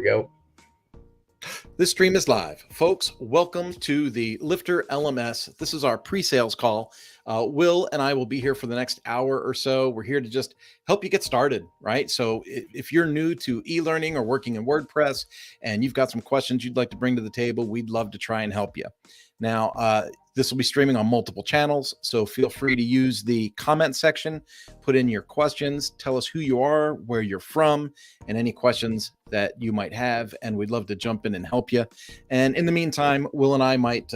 we go. This stream is live. Folks, welcome to the LifterLMS. This is our pre-sales call. Will and I will be here for the next hour or so. We're here to just help you get started, right? So if you're new to e-learning or working in WordPress and you've got some questions you'd like to bring to the table, we'd love to try and help you. Now, this will be streaming on multiple channels, so feel free to use the comment section, put in your questions, tell us who you are, where you're from, and any questions that you might have, and we'd love to jump in and help you. And in the meantime, Will and I might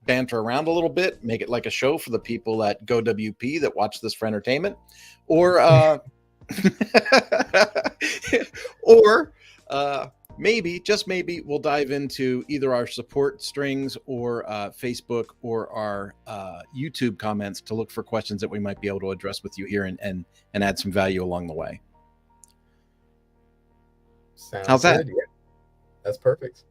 banter around a little bit, make it like a show for the people at GoWP that watch this for entertainment, or maybe, just maybe, we'll dive into either our support strings or Facebook or our YouTube comments to look for questions that we might be able to address with you here and add some value along the way. How's that? Yeah. That's perfect.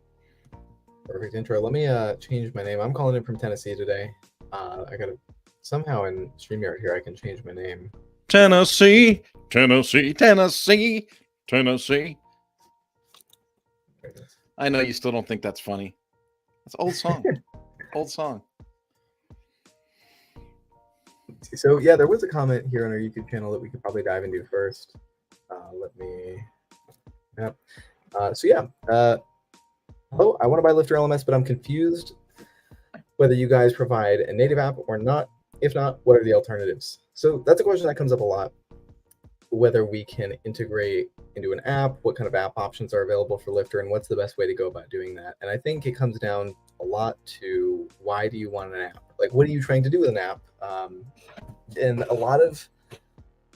Perfect intro. Let me change my name. I'm calling in from Tennessee today. I gotta somehow in StreamYard here I can change my name. Tennessee, Tennessee, Tennessee, Tennessee. I know you still don't think that's funny. It's an old song. Old song. So yeah, there was a comment here on our YouTube channel that we could probably dive into first. Hello, I want to buy LifterLMS, but I'm confused whether you guys provide a native app or not. If not, what are the alternatives? So that's a question that comes up a lot. Whether we can integrate into an app, what kind of app options are available for Lifter, and what's the best way to go about doing that. And I think it comes down a lot to why do you want an app? Like, what are you trying to do with an app? And a lot of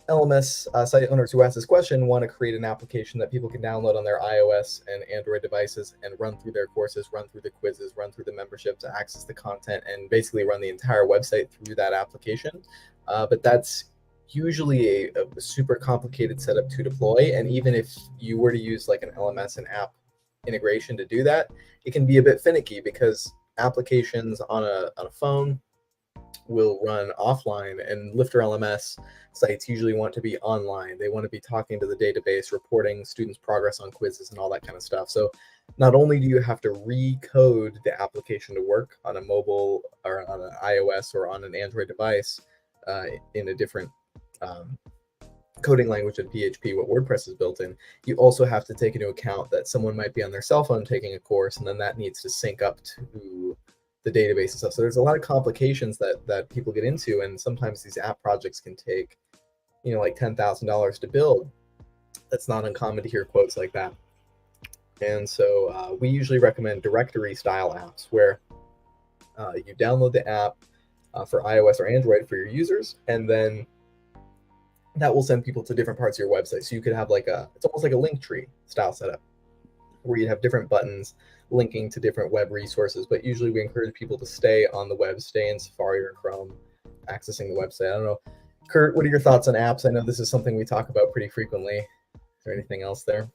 LMS site owners who ask this question want to create an application that people can download on their iOS and Android devices and run through their courses, run through the quizzes, run through the membership to access the content, and basically run the entire website through that application. But that's usually a super complicated setup to deploy. And even if you were to use like an LMS and app integration to do that, it can be a bit finicky because applications on a phone will run offline, and LifterLMS sites usually want to be online. They want to be talking to the database, reporting students' progress on quizzes and all that kind of stuff. So not only do you have to recode the application to work on a mobile or on an iOS or on an Android device in a different coding language than PHP, what WordPress is built in, you also have to take into account that someone might be on their cell phone taking a course, and then that needs to sync up to the database and stuff. So there's a lot of complications that people get into, and sometimes these app projects can take, like $10,000 to build. That's not uncommon to hear quotes like that. And so we usually recommend directory style apps where you download the app for iOS or Android for your users, and then that will send people to different parts of your website. So you could have it's almost like a link tree style setup where you have different buttons linking to different web resources. But usually we encourage people to stay on the web, stay in Safari or Chrome, accessing the website. I don't know. Kurt, what are your thoughts on apps? I know this is something we talk about pretty frequently. Is there anything else there?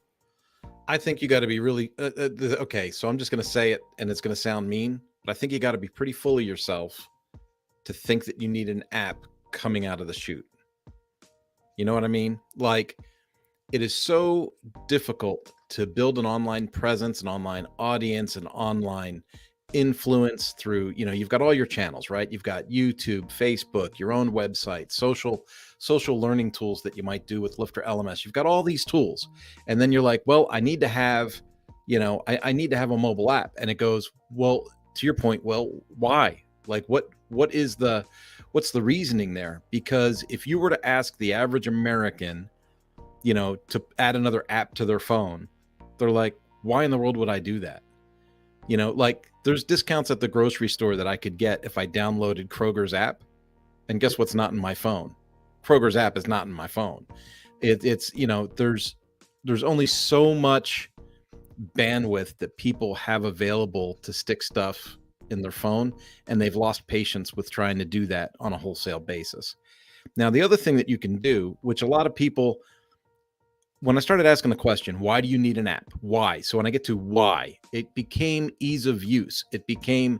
I think you got to be really, okay, so I'm just going to say it and it's going to sound mean, but I think you got to be pretty full of yourself to think that you need an app coming out of the chute. You know what I mean? Like, it is so difficult to build an online presence, an online audience, an online influence through, you've got all your channels, right? You've got YouTube, Facebook, your own website, social learning tools that you might do with LifterLMS. You've got all these tools. And then you're like, well, I need to have, I need to have a mobile app. And it goes, well, to your point, well, why? Like, what's the reasoning there? Because if you were to ask the average American, to add another app to their phone, they're like, why in the world would I do that? Like, there's discounts at the grocery store that I could get if I downloaded Kroger's app. And guess what's not in my phone? Kroger's app is not in my phone. It's there's only so much bandwidth that people have available to stick stuff in their phone, and they've lost patience with trying to do that on a wholesale basis. Now, the other thing that you can do, which a lot of people, when I started asking the question, why do you need an app? Why? So when I get to why, it became ease of use. It became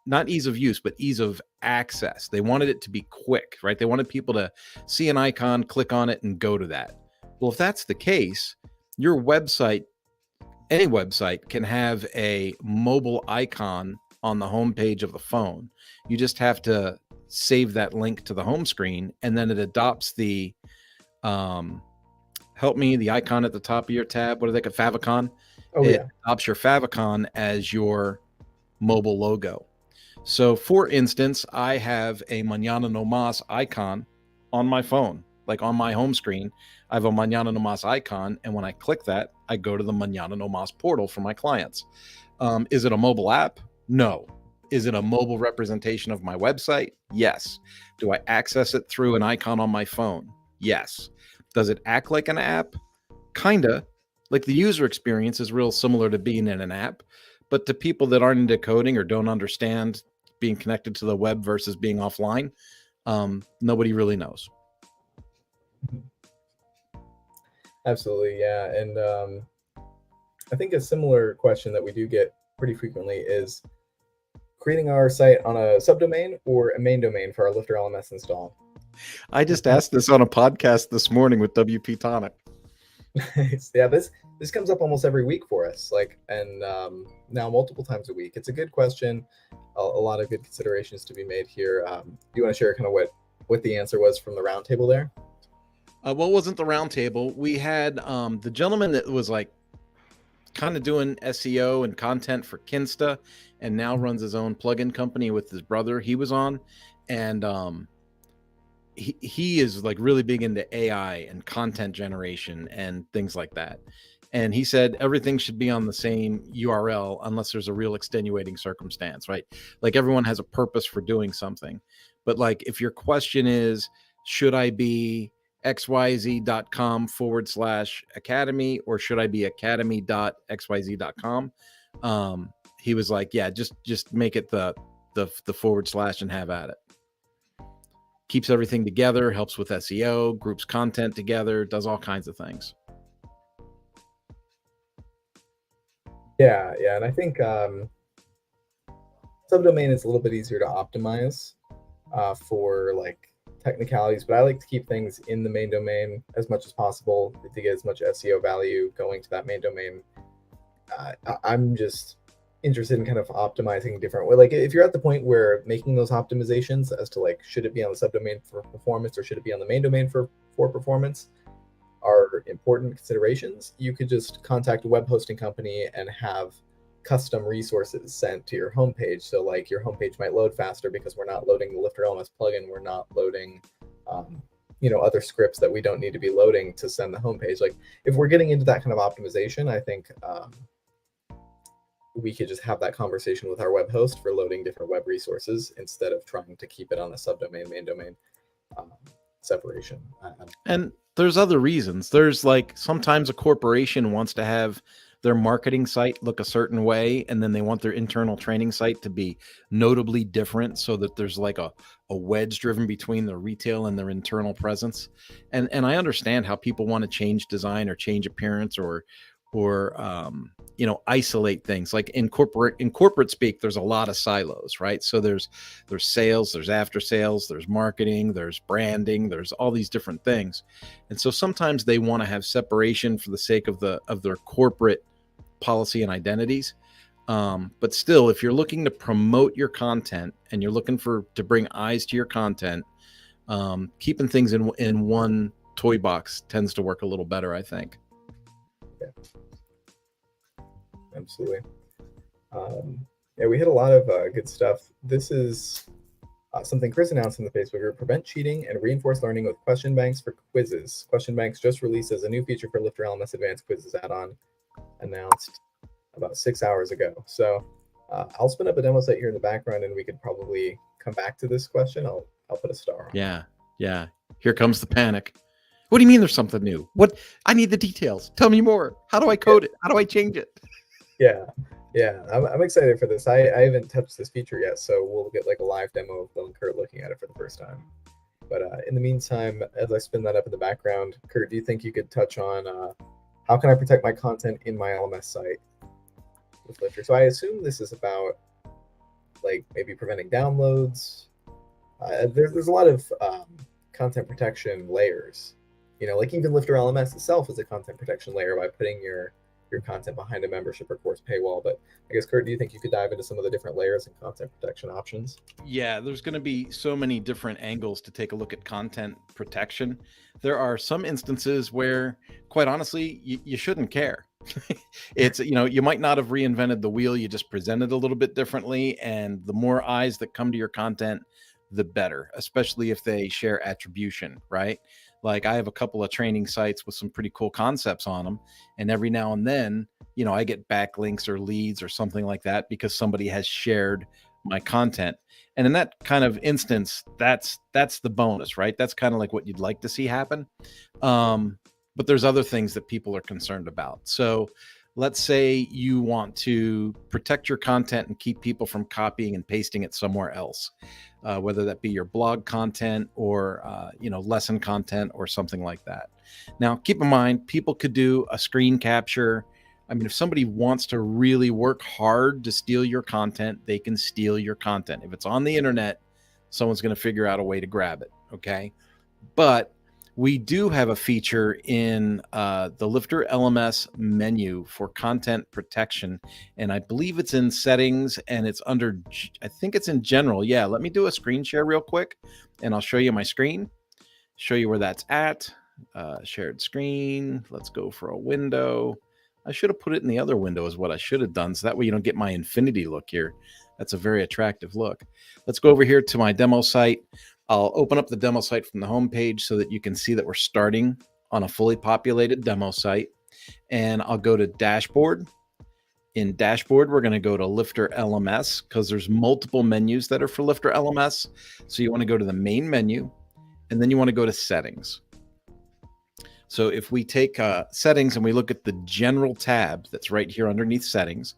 not ease of use, but ease of access. They wanted it to be quick, right? They wanted people to see an icon, click on it, and go to that. Well, if that's the case, your website any website can have a mobile icon on the home page of the phone. You just have to save that link to the home screen, and then it adopts the help me, the icon at the top of your tab. What do they call favicon? Oh It yeah. adopts your favicon as your mobile logo. So for instance, I have a Mañana No Mas icon on my phone, like on my home screen. I have a Mañana No Mas icon, and when I click that, I go to the Mañana No Mas portal for my clients. Is it a mobile app? No. Is it a mobile representation of my website? Yes. Do I access it through an icon on my phone? Yes. Does it act like an app? Kinda. Like the user experience is real similar to being in an app, but to people that aren't into coding or don't understand being connected to the web versus being offline, nobody really knows. Absolutely, yeah. And I think a similar question that we do get pretty frequently is creating our site on a subdomain or a main domain for our Lifter LMS install. I just asked this on a podcast this morning with WP Tonic. Yeah, this comes up almost every week for us, like, and now multiple times a week. It's a good question. A lot of good considerations to be made here. Do you want to share kind of what the answer was from the roundtable there? Well, it wasn't the roundtable. We had the gentleman that was like kind of doing SEO and content for Kinsta, and now runs his own plugin company with his brother. He was on, and he is like really big into AI and content generation and things like that. And he said everything should be on the same URL unless there's a real extenuating circumstance, right? Like everyone has a purpose for doing something. But like if your question is, should I be xyz.com/academy or should I be academy.xyz.com? He was like, yeah, just make it the / and have at it. Keeps everything together, helps with SEO, groups content together, does all kinds of things. Yeah, and I think subdomain is a little bit easier to optimize for like technicalities, but I like to keep things in the main domain as much as possible to get as much SEO value going to that main domain. I'm just interested in kind of optimizing different way. Like if you're at the point where making those optimizations as to like, should it be on the subdomain for performance or should it be on the main domain for performance are important considerations, you could just contact a web hosting company and have custom resources sent to your homepage. So like your homepage might load faster because we're not loading the LifterLMS plugin. We're not loading, other scripts that we don't need to be loading to send the homepage. Like if we're getting into that kind of optimization, I think we could just have that conversation with our web host for loading different web resources instead of trying to keep it on a subdomain, main domain separation. And there's other reasons. There's like sometimes a corporation wants to have their marketing site look a certain way, and then they want their internal training site to be notably different so that there's like a wedge driven between their retail and their internal presence. And I understand how people want to change design or change appearance or isolate things. Like in corporate speak, there's a lot of silos, right? So there's sales, there's after sales, there's marketing, there's branding, there's all these different things. And so sometimes they want to have separation for the sake of their corporate policy and identities. But still, if you're looking to promote your content and you're looking to bring eyes to your content, keeping things in one toy box tends to work a little better, I think. Yeah. Absolutely. We hit a lot of good stuff. This is something Chris announced in the Facebook group: prevent cheating and reinforce learning with question banks for quizzes. Question banks just released as a new feature for LifterLMS Advanced Quizzes add-on, announced about 6 hours ago. So I'll spin up a demo site here in the background, and we could probably come back to this question. I'll put a star on. Yeah. Here comes the panic. What do you mean there's something new? What? I need the details. Tell me more. How do I code it? How do I change it? Yeah. I'm excited for this. I haven't touched this feature yet, so we'll get like a live demo of Will and Kurt looking at it for the first time. But in the meantime, as I spin that up in the background, Kurt, do you think you could touch on how can I protect my content in my LMS site with Lifter? So I assume this is about like maybe preventing downloads. There's a lot of content protection layers. Like even LifterLMS itself is a content protection layer by putting your your content behind a membership or course paywall. But I guess, Kurt, do you think you could dive into some of the different layers and content protection options? Yeah, there's going to be so many different angles to take a look at content protection. There are some instances where, quite honestly, you shouldn't care. It's, you might not have reinvented the wheel, you just presented a little bit differently. And the more eyes that come to your content, the better, especially if they share attribution, right? Like I have a couple of training sites with some pretty cool concepts on them. And every now and then, I get backlinks or leads or something like that because somebody has shared my content. And in that kind of instance, that's the bonus, right? That's kind of like what you'd like to see happen. But there's other things that people are concerned about. So let's say you want to protect your content and keep people from copying and pasting it somewhere else, whether that be your blog content or, lesson content or something like that. Now, keep in mind, people could do a screen capture. I mean, if somebody wants to really work hard to steal your content, they can steal your content. If it's on the internet, someone's going to figure out a way to grab it. Okay. But we do have a feature in the LifterLMS menu for content protection. And I believe it's in settings and it's under, I think it's in general. Yeah. Let me do a screen share real quick and I'll show you my screen, show you where that's at. Shared screen. Let's go for a window. I should have put it in the other window is what I should have done. So that way you don't get my infinity look here. That's a very attractive look. Let's go over here to my demo site. I'll open up the demo site from the home page so that you can see that we're starting on a fully populated demo site. And I'll go to dashboard. In dashboard, we're going to go to LifterLMS because there's multiple menus that are for LifterLMS. So you want to go to the main menu and then you want to go to settings. So if we take settings and we look at the general tab that's right here underneath settings,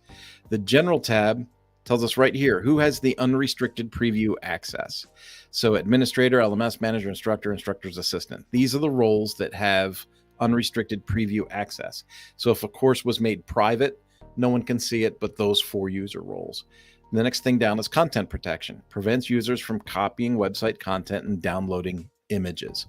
the general tab tells us right here who has the unrestricted preview access. So administrator, LMS manager, instructor, instructor's assistant. These are the roles that have unrestricted preview access. So if a course was made private, no one can see it but those 4 user roles. The next thing down is content protection. Prevents users from copying website content and downloading images.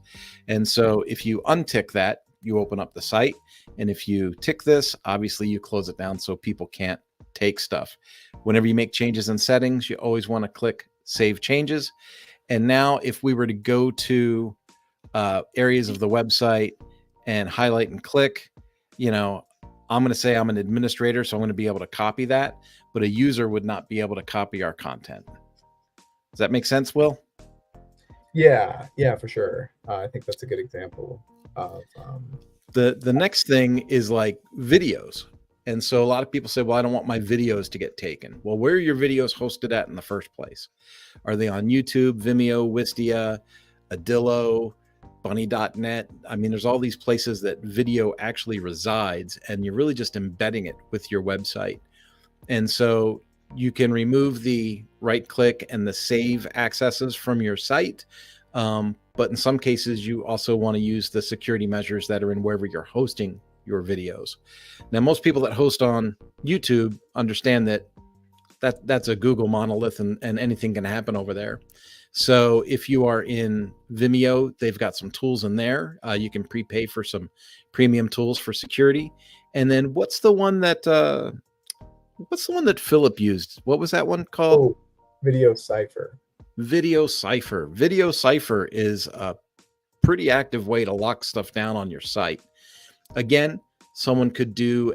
And so if you untick that, you open up the site. And if you tick this, obviously you close it down so people can't take stuff. Whenever you make changes in settings, you always want to click save changes. And now if we were to go to areas of the website and highlight and click, I'm going to say I'm an administrator, so I'm going to be able to copy that, but a user would not be able to copy our content. Does that make sense, Will? Yeah, for sure. I think that's a good example of the next thing is like videos. And so a lot of people say, well, I don't want my videos to get taken. Well, where are your videos hosted at in the first place? Are they on YouTube, Vimeo, Wistia, Adillo, bunny.net? I mean, there's all these places that video actually resides, and you're really just embedding it with your website. And so you can remove the right click and the save accesses from your site. But in some cases, you also want to use the security measures that are in wherever you're hosting your videos. Now, most people that host on YouTube understand that that's a Google monolith and anything can happen over there. So if you are in Vimeo, they've got some tools in there. You can prepay for some premium tools for security. And then what's the one that Philip used? What was that one called? Oh, Video Cipher. Video Cipher. Video Cipher is a pretty active way to lock stuff down on your site. Again, someone could do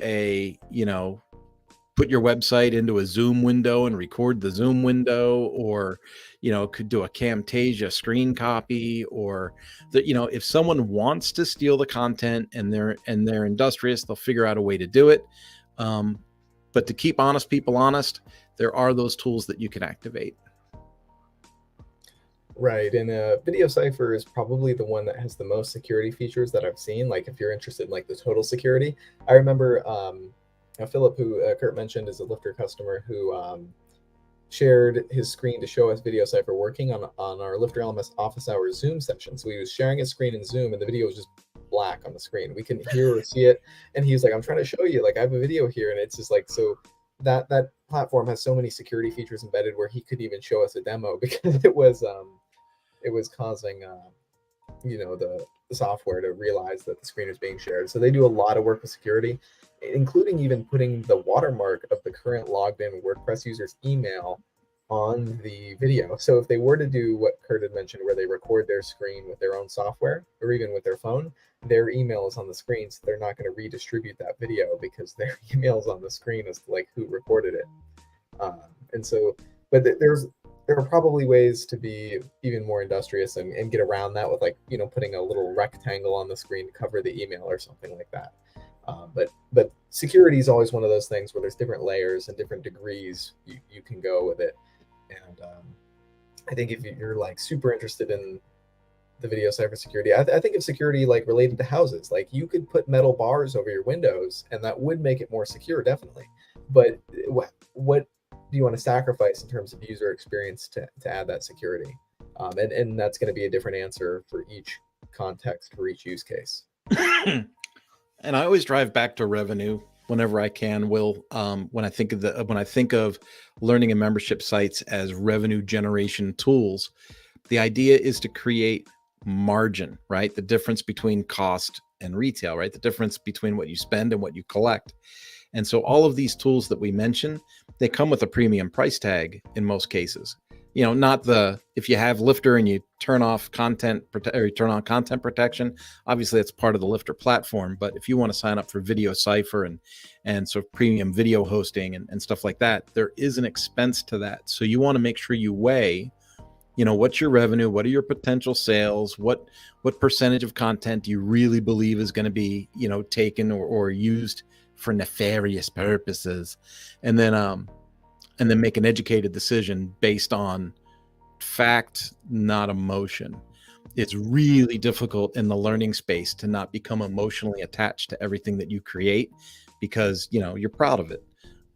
put your website into a Zoom window and record the Zoom window, or, could do a Camtasia screen copy, or if someone wants to steal the content and they're industrious, they'll figure out a way to do it. But to keep honest people honest, there are those tools that you can activate. Right, and Video Cipher is probably the one that has the most security features that I've seen. Like if you're interested in like the total security, I remember Philip, who Kurt mentioned, is a Lifter customer who shared his screen to show us Video Cipher working on our LifterLMS office hours Zoom session. So he was sharing his screen in Zoom, and the video was just black on the screen. We couldn't hear or see it, and he was like, "I'm trying to show you, like I have a video here," and it's just like so. That platform has so many security features embedded where he couldn't even show us a demo because it was causing the software to realize that the screen is being shared. So they do a lot of work with security, including even putting the watermark of the current logged in WordPress user's email on the video. So if they were to do what Kurt had mentioned, where they record their screen with their own software or even with their phone, their email is on the screen, so they're not going to redistribute that video because their email is on the screen as to like who recorded it. And so, but there are probably ways to be even more industrious and get around that with, like, putting a little rectangle on the screen to cover the email or something like that. But security is always one of those things where there's different layers and different degrees you can go with it. And I think if you're like super interested in the video cybersecurity, I think of security like related to houses. Like, you could put metal bars over your windows and that would make it more secure, definitely. But what do you want to sacrifice in terms of user experience to add that security? And that's going to be a different answer for each context, for each use case. And I always drive back to revenue whenever I can, Will. When I think of learning and membership sites as revenue generation tools, the idea is to create margin, right? The difference between cost and retail, right? The difference between what you spend and what you collect. And so all of these tools that we mention, they come with a premium price tag in most cases. Not if you have Lifter and you turn off content or you turn on content protection, obviously that's part of the Lifter platform. But if you want to sign up for Video Cipher and sort of premium video hosting and stuff like that, there is an expense to that. So you want to make sure you weigh, what's your revenue, what are your potential sales, what percentage of content do you really believe is going to be, taken or used for nefarious purposes, and then make an educated decision based on fact, not emotion. It's really difficult in the learning space to not become emotionally attached to everything that you create because, you're proud of it.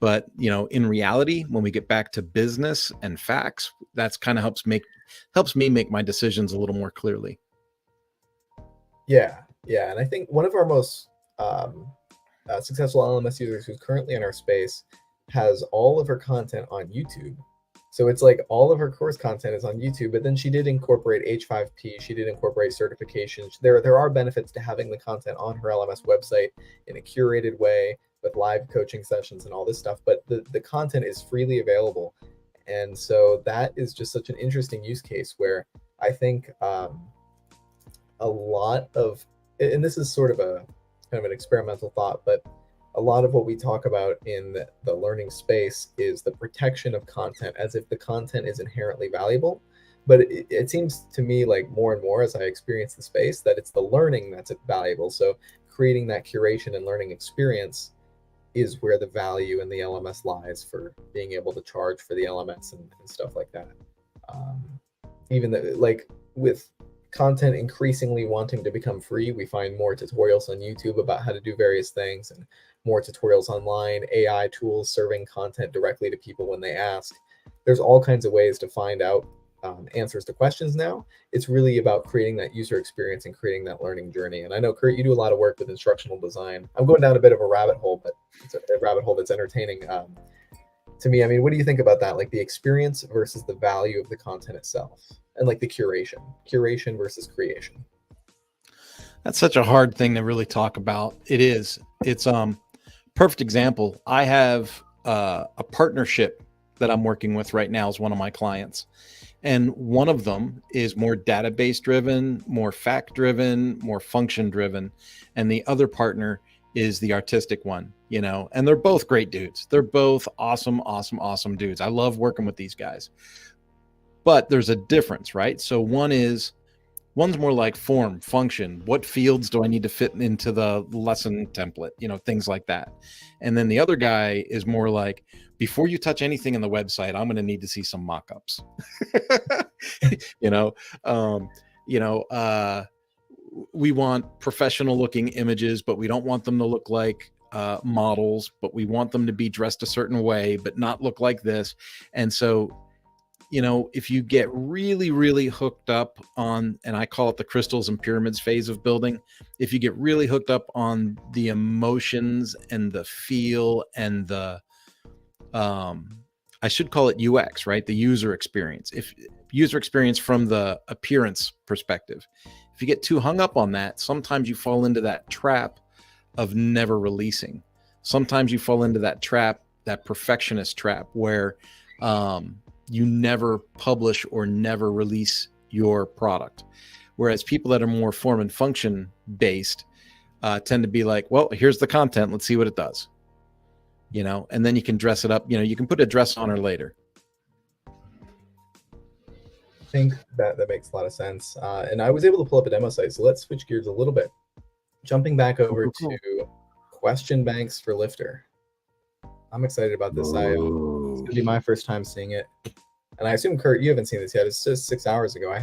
But, in reality, when we get back to business and facts, that's kind of helps me make my decisions a little more clearly. Yeah. And I think one of our most successful LMS users who's currently in our space has all of her content on YouTube. So it's like all of her course content is on YouTube, but then she did incorporate H5P. She did incorporate certifications. There are benefits to having the content on her LMS website in a curated way with live coaching sessions and all this stuff, but the content is freely available. And so that is just such an interesting use case where I think a lot of, and this is sort of a kind of an experimental thought, but a lot of what we talk about in the learning space is the protection of content, as if the content is inherently valuable. But it seems to me like more and more as I experience the space that it's the learning that's valuable. So creating that curation and learning experience is where the value in the LMS lies, for being able to charge for the LMS and stuff like that. Even like with content increasingly wanting to become free, we find more tutorials on YouTube about how to do various things, and more tutorials online, AI tools serving content directly to people when they ask. There's all kinds of ways to find out answers to questions now. It's really about creating that user experience and creating that learning journey. And I know, Kurt, you do a lot of work with instructional design. I'm going down a bit of a rabbit hole, but it's a rabbit hole that's entertaining to me. I mean, what do you think about that? Like the experience versus the value of the content itself, and like the curation versus creation. That's such a hard thing to really talk about. It is. It's perfect example. I have a partnership that I'm working with right now as one of my clients. And one of them is more database driven, more fact driven, more function driven. And the other partner is the artistic one, and they're both great dudes. They're both awesome dudes. I love working with these guys, but there's a difference, right? So one's more like form, function. What fields do I need to fit into the lesson template? Things like that. And then the other guy is more like, before you touch anything in the website, I'm going to need to see some mock-ups. We want professional looking images, but we don't want them to look like models, but we want them to be dressed a certain way, but not look like this. And so, if you get really, really hooked up on, and I call it the crystals and pyramids phase of building, if you get really hooked up on the emotions and the feel and the, I should call it UX, right? The user experience. If user experience from the appearance perspective, If you get too hung up on that, sometimes you fall into that trap of never releasing. Sometimes you fall into that trap, that perfectionist trap, where you never publish or never release your product. Whereas people that are more form and function based tend to be like, well, here's the content. Let's see what it does. And then you can dress it up. You can put a dress on her later. I think that makes a lot of sense. And I was able to pull up a demo site. So let's switch gears a little bit. Jumping back over to question banks for Lifter. I'm excited about this. It's going to be my first time seeing it. And I assume, Kurt, you haven't seen this yet. It's just 6 hours ago.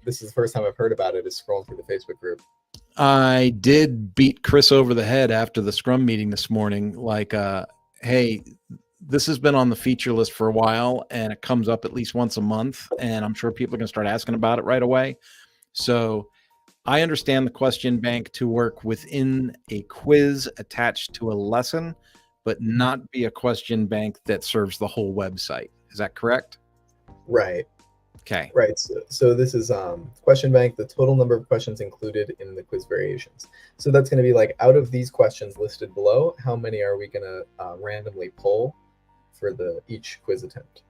This is the first time I've heard about it, is scrolling through the Facebook group. I did beat Chris over the head after the Scrum meeting this morning. Like, hey, this has been on the feature list for a while, and it comes up at least once a month. And I'm sure people are going to start asking about it right away. So I understand the question bank to work within a quiz attached to a lesson, but not be a question bank that serves the whole website. Is that correct? Right. Okay. Right. So this is question bank, the total number of questions included in the quiz variations. So that's going to be like, out of these questions listed below, how many are we going to randomly pull for each quiz attempt?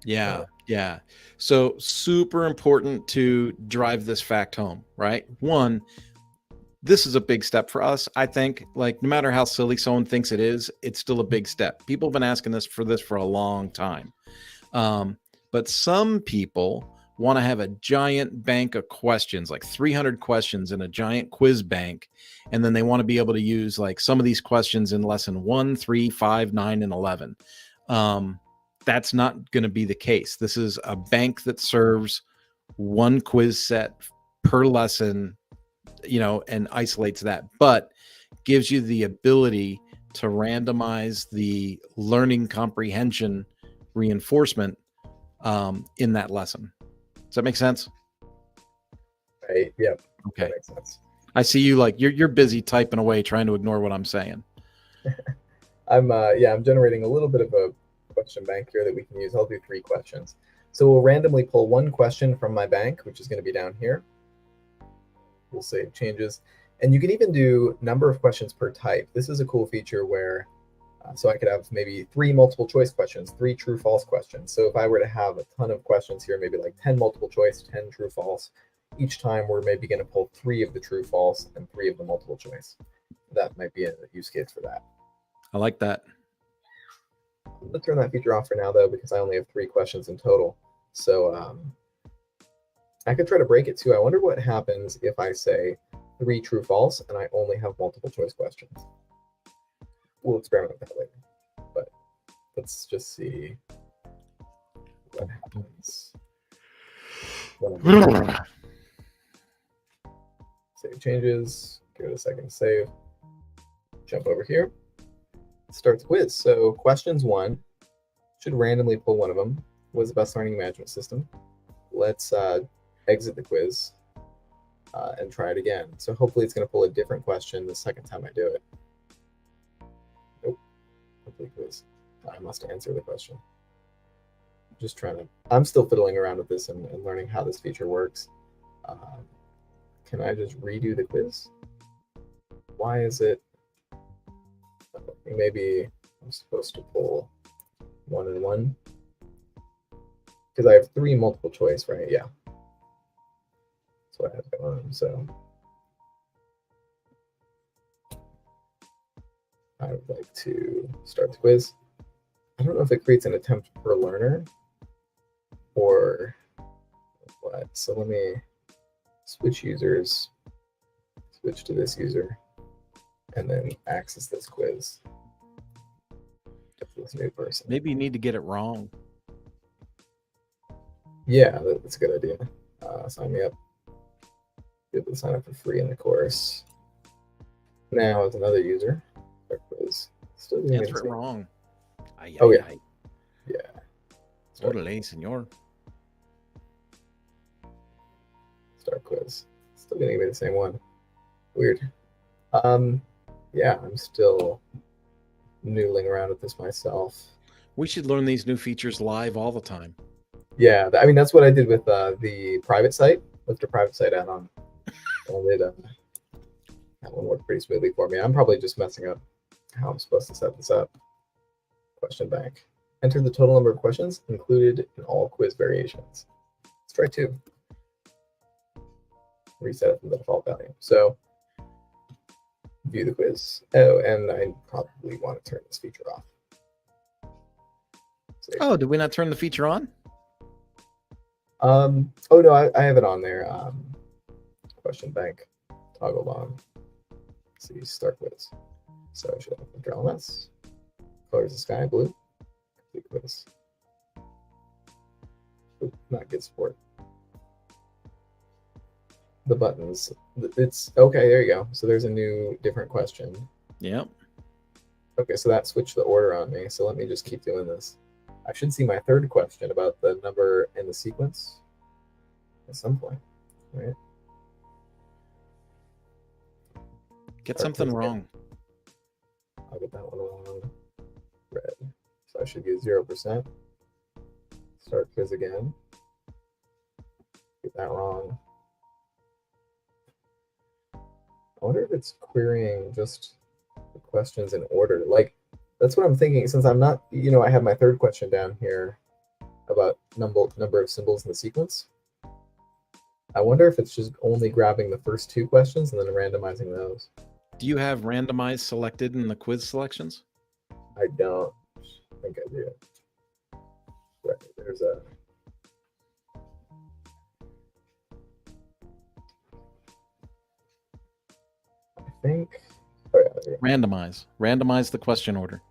Yeah. So super important to drive this fact home, right? One, this is a big step for us. I think, like, no matter how silly someone thinks it is, it's still a big step. People have been asking this for a long time. But some people want to have a giant bank of questions, like 300 questions in a giant quiz bank. And then they want to be able to use like some of these questions in lesson 1, 3, 5, 9, and 11. That's not going to be the case. This is a bank that serves one quiz set per lesson, and isolates that, but gives you the ability to randomize the learning comprehension reinforcement in that lesson. Does that make sense? Right. Yep. Okay. That makes sense. I see you, like, you're busy typing away trying to ignore what I'm saying. I'm generating a little bit of a question bank here that we can use. I'll do 3 questions. So we'll randomly pull one question from my bank, which is going to be down here. We'll save changes. And you can even do number of questions per type. This is a cool feature where so I could have maybe 3 multiple choice questions, 3 true false questions. So if I were to have a ton of questions here, maybe like 10 multiple choice, 10 true false, each time we're maybe going to pull 3 of the true false and 3 of the multiple choice. That might be a use case for that. I like that. Let's turn that feature off for now, though, because I only have 3 questions in total. So I could try to break it too. I wonder what happens if I say 3 true false and I only have multiple choice questions. We'll experiment with that later, but let's just see what happens. Save changes, give it a second to save. Jump over here, start the quiz. So questions 1, should randomly pull one of them. What is the best learning management system? Let's exit the quiz and try it again. So hopefully it's going to pull a different question the second time I do it. Nope. Complete quiz. I must answer the question. I'm still fiddling around with this and learning how this feature works. Can I just redo the quiz? Why is it? Maybe I'm supposed to pull 1 and 1. Because I have 3 multiple choice, right? Yeah. That's what I have going on. So I would like to start the quiz. I don't know if it creates an attempt per learner or what. So let me switch users, switch to this user, and then access this quiz. This new person. Maybe you need to get it wrong. Yeah, that's a good idea. Sign me up. Be able to sign up for free in the course. Now as another user, our quiz. Still doing Answer it wrong. Oh yeah. Yeah. Totally, señor. Start quiz. Still getting me the same one. Weird. Yeah, I'm still noodling around with this myself. We should learn these new features live all the time. Yeah, I mean that's what I did with the private site, Lifter private site add-on. And that one worked pretty smoothly for me. I'm probably just messing up how I'm supposed to set this up. Question bank. Enter the total number of questions included in all quiz variations. Let's try 2. Reset it from the default value. So view the quiz. Oh, and I probably want to turn this feature off. Save. Oh, did we not turn the feature on? Oh no, I have it on there. Question bank toggled on. Let's see, start quiz. So I should have LifterLMS. Colors the sky blue. Complete quiz. Oop, not good support. The buttons. It's okay. There you go. So there's a new, different question. Yep. Okay, so that switched the order on me. So let me just keep doing this. I should see my third question about the number and the sequence at some point, right? Get Start something quiz again. wrong. I'll get that one wrong. Red. So I should get 0%. Start quiz again. Get that wrong. I wonder if it's querying just the questions in order. Like, that's what I'm thinking. Since I'm not, I have my third question down here about number of symbols in the sequence. I wonder if it's just only grabbing the first 2 questions and then randomizing those. Do you have randomized selected in the quiz selections? I don't think I do. Right, there's a... I think... Oh yeah, there we go. Randomize the question order.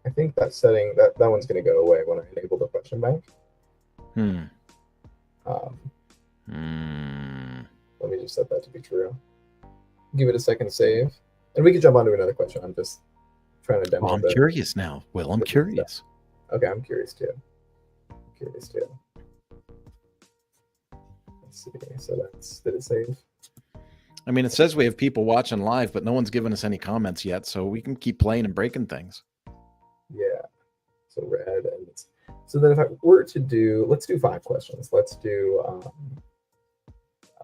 I think that setting, that one's going to go away when I enable the question bank. Let me just set that to be true. Give it a second to save. And we can jump on to another question. I'm just trying to demo. I'm curious now. Well, I'm curious. Okay, I'm curious too. Let's see. So did it save? I mean, it says we have people watching live, but no one's given us any comments yet, so we can keep playing and breaking things. Yeah. So red. So then if I were to do, let's do 5 questions. Let's do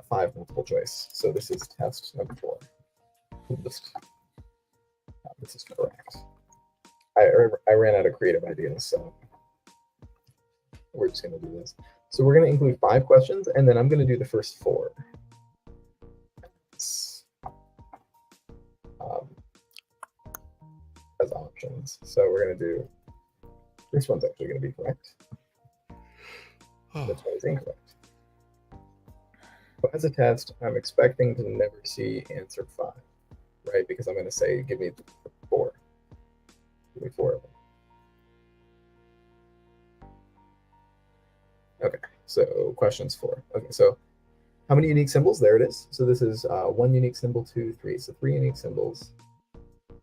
5 multiple choice. So this is test number 4. This is correct. I ran out of creative ideas, so we're just going to do this. So we're going to include 5 questions, and then I'm going to do the first 4. As options. So we're going to do, this one's actually going to be correct. This one is incorrect. So as a test, I'm expecting to never see answer 5, right? Because I'm going to say, give me 4. Give me 4 of them. Okay, so questions 4. Okay, so how many unique symbols? There it is. So this is 1 unique symbol, 2, 3. So 3 unique symbols.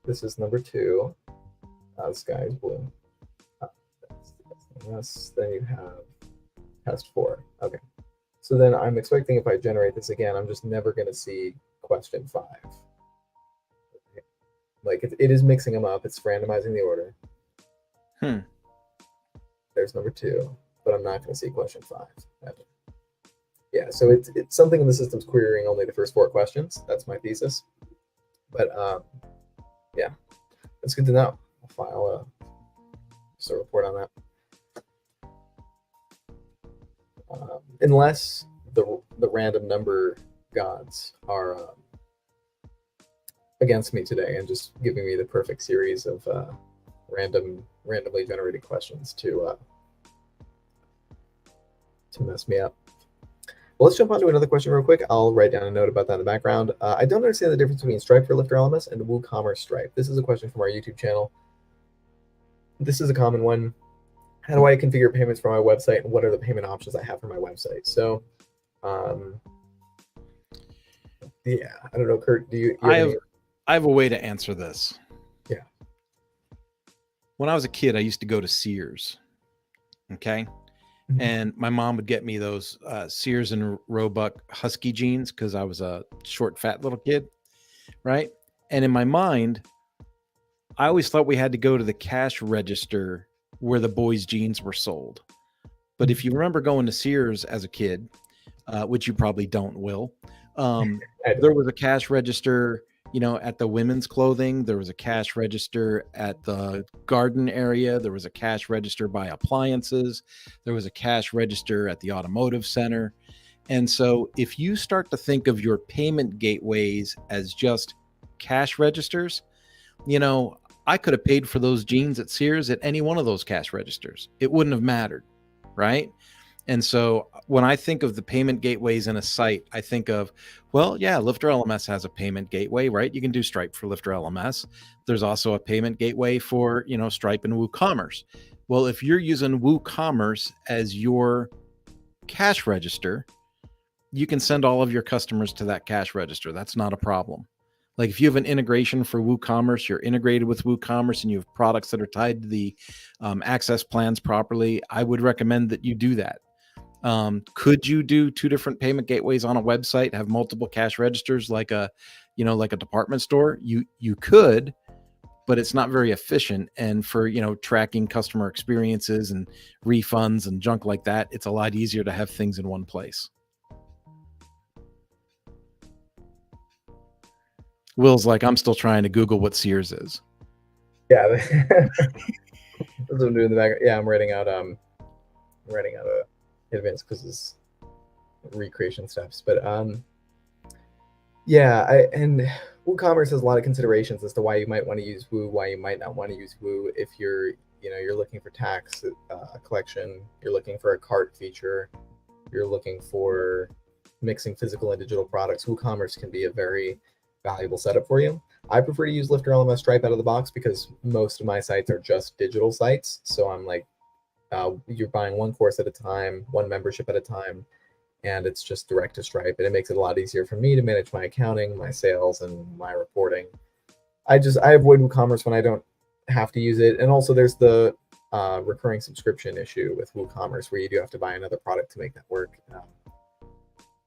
This is number 2. The sky is blue. Then you have test 4. Okay. So then I'm expecting if I generate this again, I'm just never going to see question 5. Okay. Like it is mixing them up. It's randomizing the order. There's number 2, but I'm not going to see question 5 ever. Yeah, so it's something in the system's querying only the first 4 questions. That's my thesis. But yeah, that's good to know. I'll file just a report on that. Unless the random number gods are against me today and just giving me the perfect series of randomly generated questions to mess me up. Well, let's jump on to another question real quick. I'll write down a note about that in the background. I don't understand the difference between Stripe for LifterLMS and WooCommerce Stripe. This is a question from our YouTube channel. This is a common one. How do I configure payments for my website, and what are the payment options I have for my website? So, yeah, I don't know, Kurt. Do you? I have a way to answer this. Yeah. When I was a kid, I used to go to Sears. Okay. Mm-hmm. And my mom would get me those Sears and Roebuck Husky jeans because I was a short, fat little kid, right? And in my mind, I always thought we had to go to the cash register where the boys' jeans were sold. But if you remember going to Sears as a kid, which you probably don't, Will, There was a cash register, at the women's clothing. There was a cash register at the garden area. There was a cash register by appliances. There was a cash register at the automotive center. And so if you start to think of your payment gateways as just cash registers, I could have paid for those jeans at Sears at any one of those cash registers. It wouldn't have mattered, right? And so when I think of the payment gateways in a site, I think of, well, yeah, LifterLMS has a payment gateway, right? You can do Stripe for LifterLMS. There's also a payment gateway for, Stripe and WooCommerce. Well, if you're using WooCommerce as your cash register, you can send all of your customers to that cash register. That's not a problem. Like if you have an integration for WooCommerce, you're integrated with WooCommerce and you have products that are tied to the access plans properly, I would recommend that you do that. Could you do two different payment gateways on a website, have multiple cash registers like a department store? You could, but it's not very efficient. And for, tracking customer experiences and refunds and junk like that, it's a lot easier to have things in one place. Will's like, I'm still trying to Google what Sears is. Yeah. That's what I'm doing in the back. Yeah, I'm writing out a advanced quizzes recreation steps. But and WooCommerce has a lot of considerations as to why you might want to use Woo, why you might not want to use Woo. If you're looking for tax collection, you're looking for a cart feature, you're looking for mixing physical and digital products, WooCommerce can be a very valuable setup for you. I prefer to use LifterLMS Stripe out of the box because most of my sites are just digital sites. So I'm like, you're buying one course at a time, one membership at a time, and it's just direct to Stripe. And it makes it a lot easier for me to manage my accounting, my sales, and my reporting. I avoid WooCommerce when I don't have to use it. And also there's the recurring subscription issue with WooCommerce where you do have to buy another product to make that work.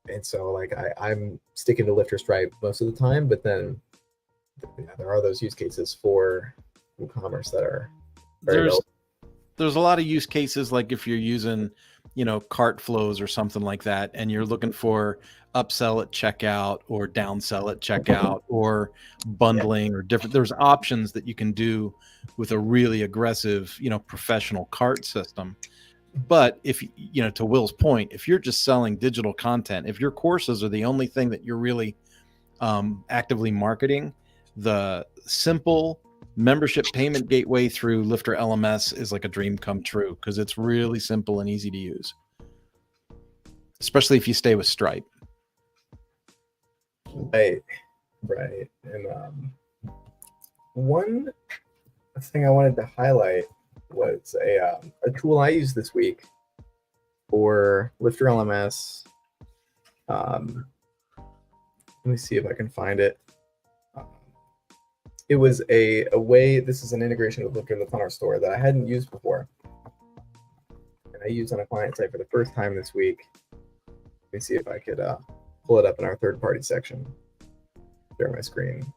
And so like I'm sticking to Lifter Stripe most of the time, but then there are those use cases for WooCommerce that are very there's a lot of use cases, like if you're using, cart flows or something like that, and you're looking for upsell at checkout or downsell at checkout or bundling or different, there's options that you can do with a really aggressive, professional cart system. But if, to Will's point, if you're just selling digital content, if your courses are the only thing that you're really actively marketing, the simple membership payment gateway through LifterLMS is like a dream come true because it's really simple and easy to use, especially if you stay with Stripe. Right. And one thing I wanted to highlight was a tool I used this week for LifterLMS. Let me see if I can find it. It was a way, this is an integration with Lifter that's on our store that I hadn't used before. And I used on a client site for the first time this week. Let me see if I could pull it up in our third-party section. Share my screen.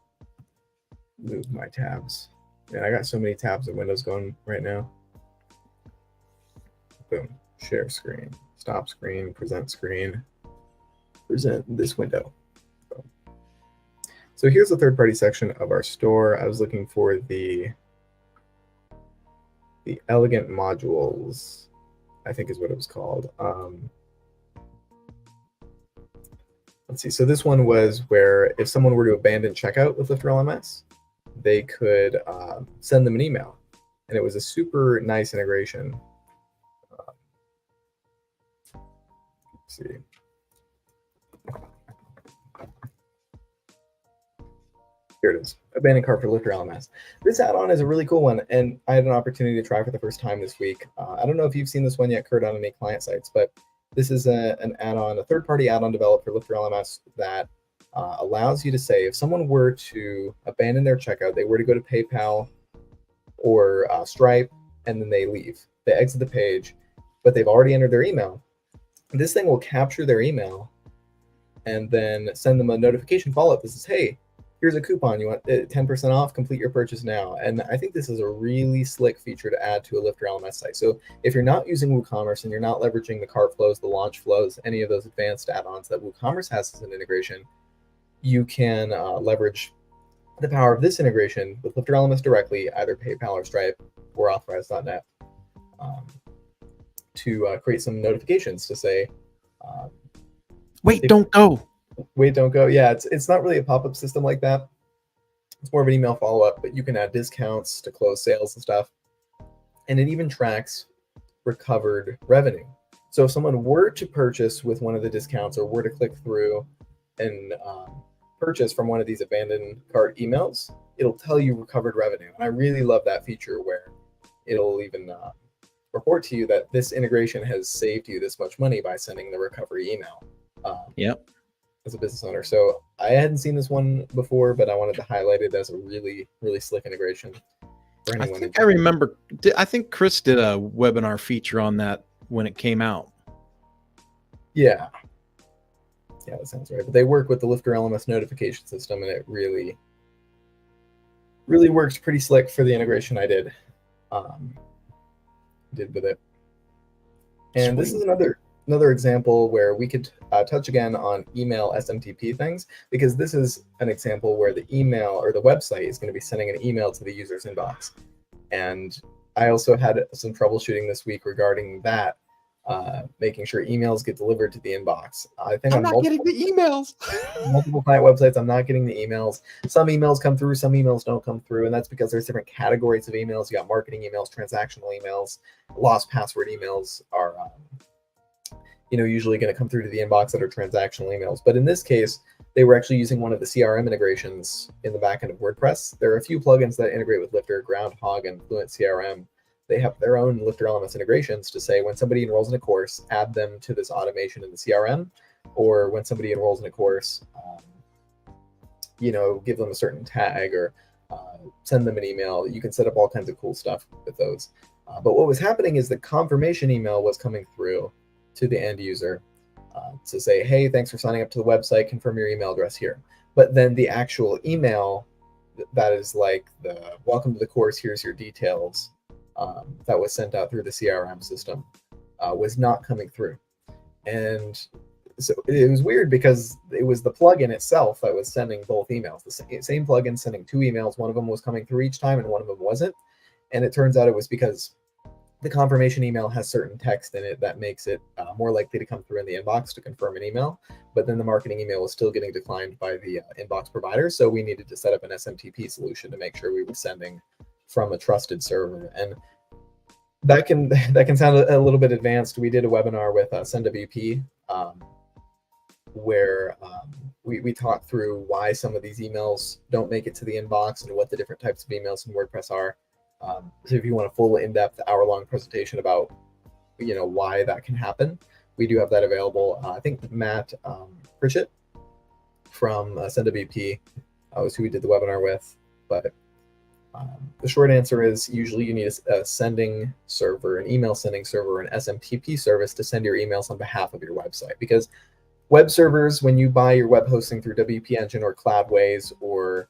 Move my tabs. Man, I got so many tabs and windows going right now. Boom. Share screen. Stop screen. Present screen. Present this window. So here's the third-party section of our store. I was looking for the elegant modules, I think is what it was called. Let's see. So this one was where if someone were to abandon checkout with LifterLMS, they could send them an email, and it was a super nice integration. Let's see. Here it is, abandoned cart for LifterLMS. This add-on is a really cool one, and I had an opportunity to try for the first time this week. I don't know if you've seen this one yet, Kurt, on any client sites, but this is an add-on, a third-party add-on developed for LifterLMS that allows you to say if someone were to abandon their checkout, they were to go to PayPal or Stripe, and then they leave. They exit the page, but they've already entered their email. This thing will capture their email and then send them a notification follow-up that says, hey, here's a coupon. You want 10% off? Complete your purchase now. And I think this is a really slick feature to add to a LifterLMS site. So if you're not using WooCommerce and you're not leveraging the cart flows, the launch flows, any of those advanced add-ons that WooCommerce has as an integration, you can leverage the power of this integration with LifterLMS directly, either PayPal or Stripe or Authorize.net, to create some notifications to say, wait, don't go. Wait, don't go. Yeah, it's not really a pop-up system like that. It's more of an email follow-up, but you can add discounts to close sales and stuff. And it even tracks recovered revenue. So if someone were to purchase with one of the discounts or were to click through and purchase from one of these abandoned cart emails, it'll tell you recovered revenue. And I really love that feature where it'll even report to you that this integration has saved you this much money by sending the recovery email. Yep. As a business owner. So I hadn't seen this one before, but I wanted to highlight it as a really, really slick integration. For anyone. I think I remember, I think Chris did a webinar feature on that when it came out. Yeah. Yeah, that sounds right. But they work with the LifterLMS notification system, and it really, really works pretty slick for the integration I did with it. And this is another example where we could touch again on email SMTP things, because this is an example where the email or the website is going to be sending an email to the user's inbox. And I also had some troubleshooting this week regarding that, making sure emails get delivered to the inbox. I think I'm not getting the emails. multiple client websites, I'm not getting the emails. Some emails come through, some emails don't come through, and that's because there's different categories of emails. You got marketing emails, transactional emails, lost password emails are usually going to come through to the inbox that are transactional emails. But in this case, they were actually using one of the CRM integrations in the backend of WordPress. There are a few plugins that integrate with Lifter, Groundhog, and Fluent CRM. They have their own LifterLMS integrations to say when somebody enrolls in a course, add them to this automation in the CRM, or when somebody enrolls in a course, give them a certain tag or send them an email. You can set up all kinds of cool stuff with those. But what was happening is the confirmation email was coming through to the end user to say, hey, thanks for signing up to the website, confirm your email address here. But then the actual email that is like the welcome to the course, here's your details, that was sent out through the CRM system was not coming through. And so it was weird because it was the plugin itself that was sending both emails. The same plugin sending two emails. One of them was coming through each time and one of them wasn't. And it turns out it was because the confirmation email has certain text in it that makes it more likely to come through in the inbox to confirm an email. But then the marketing email was still getting declined by the inbox provider. So we needed to set up an SMTP solution to make sure we were sending from a trusted server. And that can sound a little bit advanced. We did a webinar with SendAVP where we talked through why some of these emails don't make it to the inbox and what the different types of emails in WordPress are. So if you want a full in-depth hour-long presentation about why that can happen, we do have that available. I think Matt Pritchett from SendAVP was who we did the webinar with. But the short answer is usually you need a sending server, an email sending server, an SMTP service to send your emails on behalf of your website. Because web servers, when you buy your web hosting through WP Engine or Cloudways or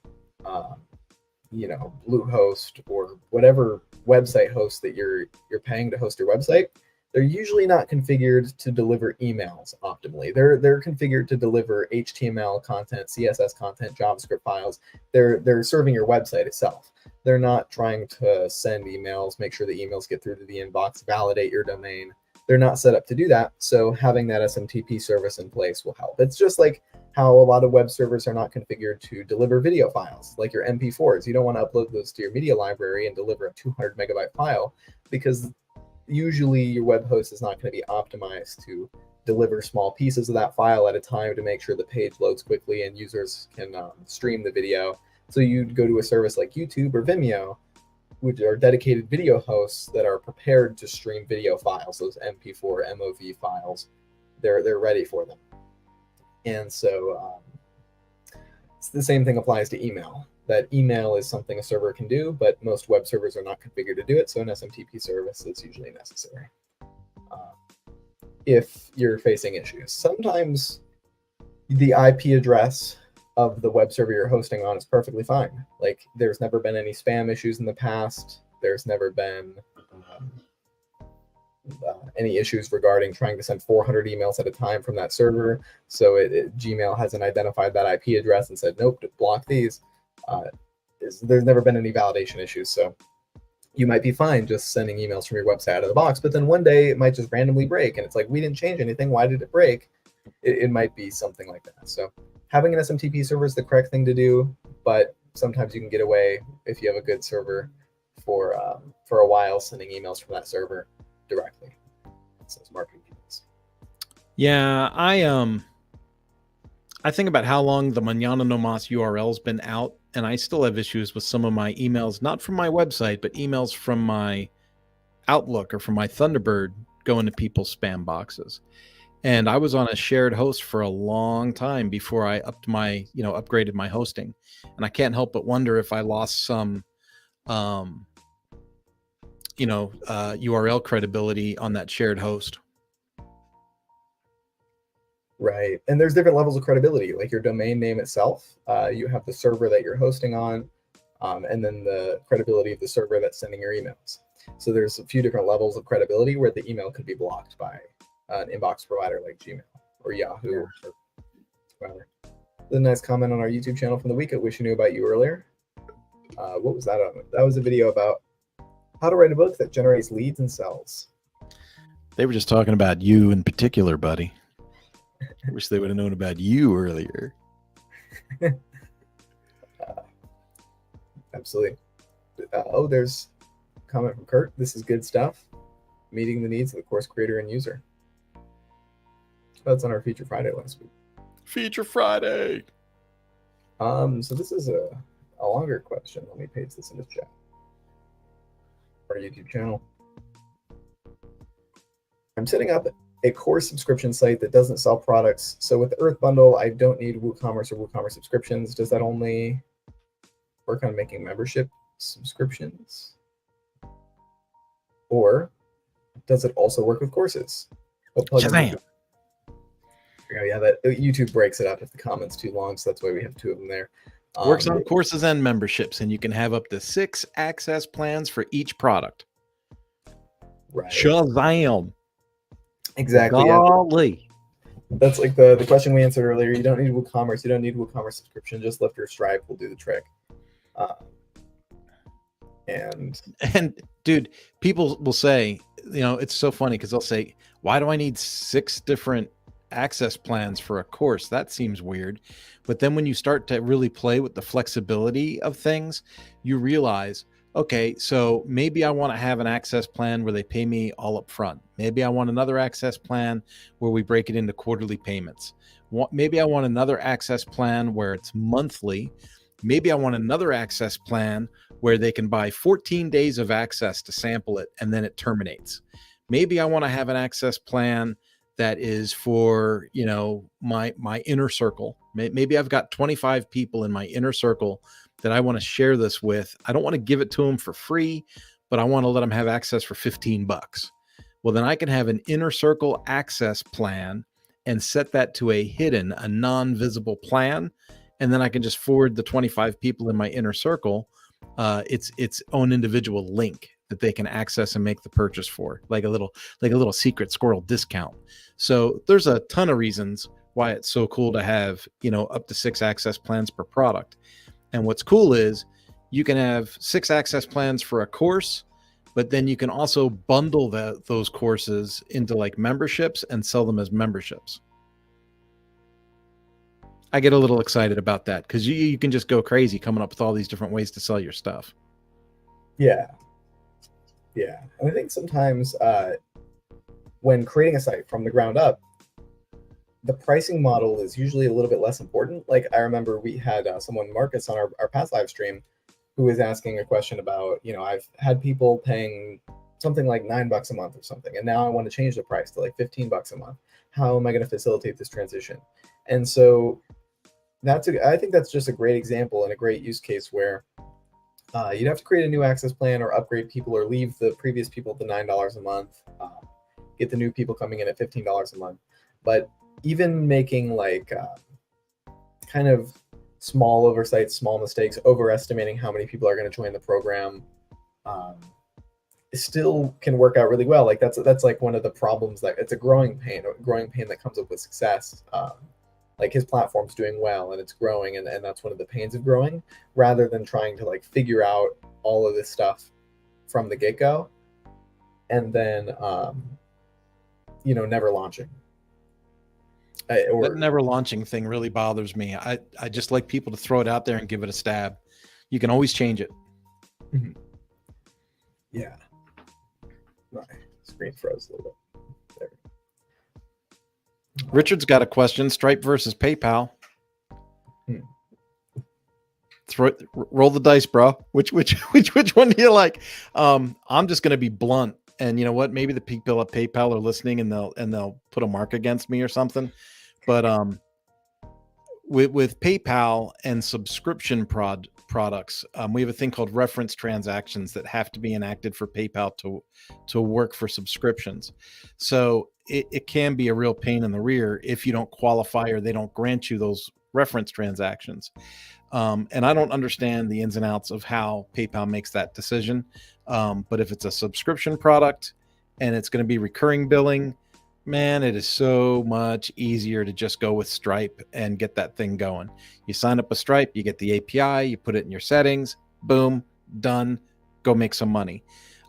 Bluehost or whatever website host that you're paying to host your website, they're usually not configured to deliver emails optimally. They're configured to deliver HTML content, CSS content, JavaScript files. They're serving your website itself. They're not trying to send emails, make sure the emails get through to the inbox, validate your domain. They're not set up to do that. So having that SMTP service in place will help. It's just like how a lot of web servers are not configured to deliver video files, like your MP4s. You don't want to upload those to your media library and deliver a 200 megabyte file because usually your web host is not going to be optimized to deliver small pieces of that file at a time to make sure the page loads quickly and users can stream the video. So you'd go to a service like YouTube or Vimeo, which are dedicated video hosts that are prepared to stream video files, those MP4, MOV files. They're ready for them. And so it's the same thing applies to email. That email is something a server can do, but most web servers are not configured to do it. So an SMTP service is usually necessary if you're facing issues. Sometimes the IP address of the web server you're hosting on is perfectly fine. Like there's never been any spam issues in the past. There's never been any issues regarding trying to send 400 emails at a time from that server. So Gmail hasn't identified that IP address and said, nope, block these. There's never been any validation issues. So you might be fine just sending emails from your website out of the box, but then one day it might just randomly break. And it's like, we didn't change anything. Why did it break? It might be something like that. So having an SMTP server is the correct thing to do, but sometimes you can get away if you have a good server for a while sending emails from that server directly. So it's marketing emails. Yeah, I think about how long the Mañana No Mas URL's been out, and I still have issues with some of my emails, not from my website, but emails from my Outlook or from my Thunderbird going to people's spam boxes. And I was on a shared host for a long time before I upgraded my hosting. And I can't help but wonder if I lost some, URL credibility on that shared host. Right. And there's different levels of credibility, like your domain name itself. You have the server that you're hosting on, and then the credibility of the server that's sending your emails. So there's a few different levels of credibility where the email could be blocked by an inbox provider like Gmail or Yahoo or whatever. There's a nice comment on our YouTube channel from the week. I wish I knew about you earlier. What was that on? That was a video about how to write a book that generates leads and sells. They were just talking about you in particular, buddy. I wish they would have known about you earlier. Absolutely. There's a comment from Kurt. This is good stuff. Meeting the needs of the course creator and user. That's on our Feature Friday last week. Feature Friday. So this is a longer question. Let me paste this in the chat. Our YouTube channel. I'm setting up a course subscription site that doesn't sell products. So with the Earth Bundle, I don't need WooCommerce or WooCommerce subscriptions. Does that only work on making membership subscriptions? Or does it also work with courses? Shazam. Yeah, that YouTube breaks it up if the comment's too long, so that's why we have two of them there. Works on courses and memberships, and you can have up to 6 access plans for each product. Right. Shazam. Exactly. Golly. Yeah. That's like the question we answered earlier. You don't need WooCommerce. You don't need WooCommerce subscription. Just Lifter Stripe will do the trick. And dude, people will say, it's so funny because they'll say, why do I need 6 different access plans for a course? That seems weird. But then when you start to really play with the flexibility of things, you realize, okay, so maybe I want to have an access plan where they pay me all up front. Maybe I want another access plan where we break it into quarterly payments. Maybe I want another access plan where it's monthly. Maybe I want another access plan where they can buy 14 days of access to sample it and then it terminates. Maybe I want to have an access plan that is for, my inner circle. Maybe I've got 25 people in my inner circle that I want to share this with. I don't want to give it to them for free, but I want to let them have access for $15. Well, then I can have an inner circle access plan and set that to a non-visible plan. And then I can just forward the 25 people in my inner circle its own individual link that they can access and make the purchase for, like a little secret squirrel discount. So there's a ton of reasons why it's so cool to have, up to 6 access plans per product. And what's cool is you can have 6 access plans for a course, but then you can also bundle those courses into like memberships and sell them as memberships. I get a little excited about that because you can just go crazy coming up with all these different ways to sell your stuff. Yeah. And I think sometimes when creating a site from the ground up, the pricing model is usually a little bit less important. Like I remember we had someone, Marcus, on our past live stream who was asking a question about, I've had people paying something like $9 a month or something, and now I want to change the price to like $15 a month. How am I going to facilitate this transition? And so I think that's just a great example and a great use case where you'd have to create a new access plan or upgrade people or leave the previous people at the $9 a month, get the new people coming in at $15 a month. But even making like kind of small oversights, small mistakes, overestimating how many people are going to join the program, still can work out really well. Like that's like one of the problems, that it's a growing pain that comes up with success. Like his platform's doing well and it's growing, and that's one of the pains of growing, rather than trying to like figure out all of this stuff from the get-go and then never launching. That never launching thing really bothers me. I just like people to throw it out there and give it a stab. You can always change it. Yeah. My screen froze a little bit. There. Richard's got a question: Stripe versus PayPal. Roll the dice, bro. Which one do you like? I'm just gonna be blunt, and you know what? Maybe the people at PayPal are listening, and they'll put a mark against me or something. But with PayPal and subscription products, we have a thing called reference transactions that have to be enacted for PayPal to work for subscriptions. So it can be a real pain in the rear if you don't qualify or they don't grant you those reference transactions. And I don't understand the ins and outs of how PayPal makes that decision. But if it's a subscription product and it's going to be recurring billing, man, it is so much easier to just go with Stripe and get that thing going. You sign up with Stripe, you get the API, you put it in your settings, boom, done, go make some money.